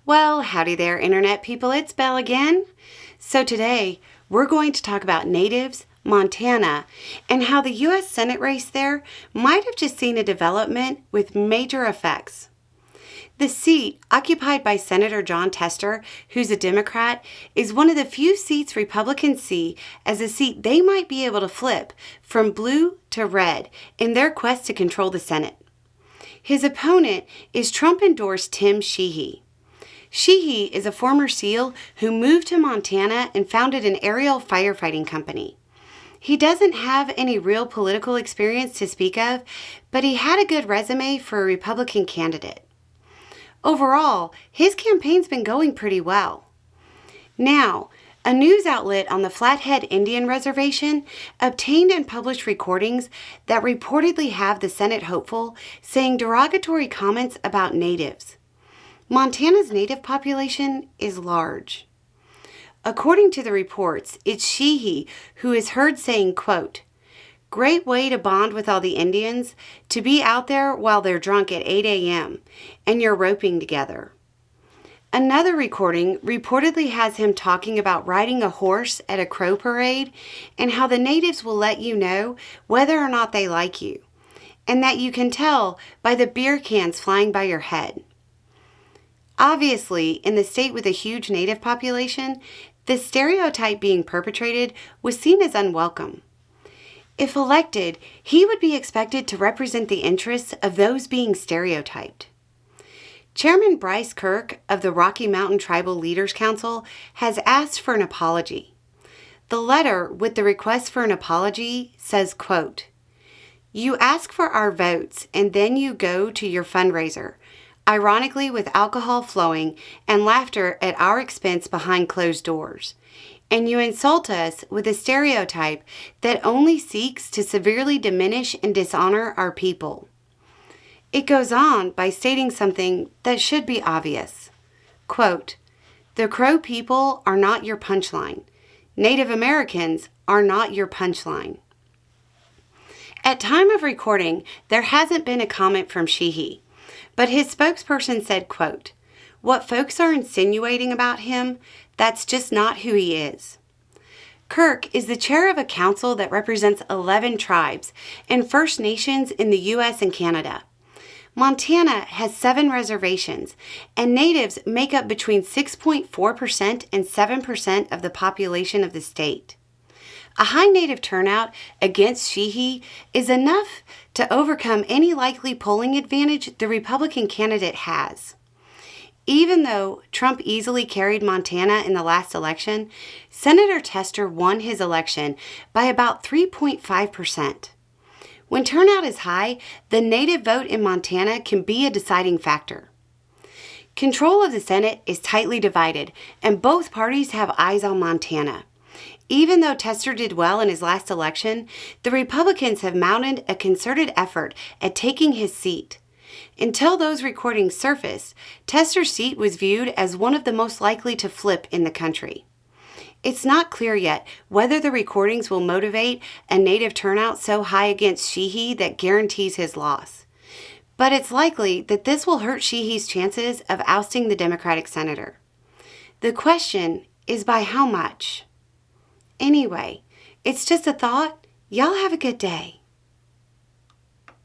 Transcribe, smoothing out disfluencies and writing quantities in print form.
Well, howdy there, Internet people. It's Belle again. So today, we're going to talk about natives, Montana, and how the U.S. Senate race there might have just seen a development with major effects. The seat, occupied by Senator Jon Tester, who's a Democrat, is one of the few seats Republicans see as a seat they might be able to flip from blue to red in their quest to control the Senate. His opponent is Trump-endorsed Tim Sheehy. Sheehy is a former SEAL who moved to Montana and founded an aerial firefighting company. He doesn't have any real political experience to speak of, but he had a good resume for a Republican candidate. Overall, his campaign's been going pretty well. Now, a news outlet on the Flathead Indian Reservation obtained and published recordings that reportedly have the Senate hopeful saying derogatory comments about natives. Montana's native population is large. According to the reports, it's Sheehy who is heard saying, quote, "Great way to bond with all the Indians, to be out there while they're drunk at 8 a.m. and you're roping together." Another recording reportedly has him talking about riding a horse at a crow parade and how the natives will let you know whether or not they like you, and that you can tell by the beer cans flying by your head. Obviously, in the state with a huge native population, the stereotype being perpetrated was seen as unwelcome. If elected, he would be expected to represent the interests of those being stereotyped. Chairman Bryce Kirk of the Rocky Mountain Tribal Leaders Council has asked for an apology. The letter with the request for an apology says, quote, "You ask for our votes and then you go to your fundraiser, ironically with alcohol flowing and laughter at our expense behind closed doors. And you insult us with a stereotype that only seeks to severely diminish and dishonor our people." It goes on by stating something that should be obvious. Quote, "The Crow people are not your punchline. Native Americans are not your punchline." At time of recording, there hasn't been a comment from Sheehy, but his spokesperson said, quote, "What folks are insinuating about him, that's just not who he is." Kirk is the chair of a council that represents 11 tribes and First Nations in the U.S. and Canada. Montana has 7 reservations, and natives make up between 6.4% and 7% of the population of the state. A high native turnout against Sheehy is enough to overcome any likely polling advantage the Republican candidate has. Even though Trump easily carried Montana in the last election, Senator Tester won his election by about 3.5%. When turnout is high, the native vote in Montana can be a deciding factor. Control of the Senate is tightly divided, and both parties have eyes on Montana. Even though Tester did well in his last election, the Republicans have mounted a concerted effort at taking his seat. Until those recordings surfaced, Tester's seat was viewed as one of the most likely to flip in the country. It's not clear yet whether the recordings will motivate a native turnout so high against Sheehy that guarantees his loss. But it's likely that this will hurt Sheehy's chances of ousting the Democratic senator. The question is by how much? Anyway, it's just a thought. Y'all have a good day.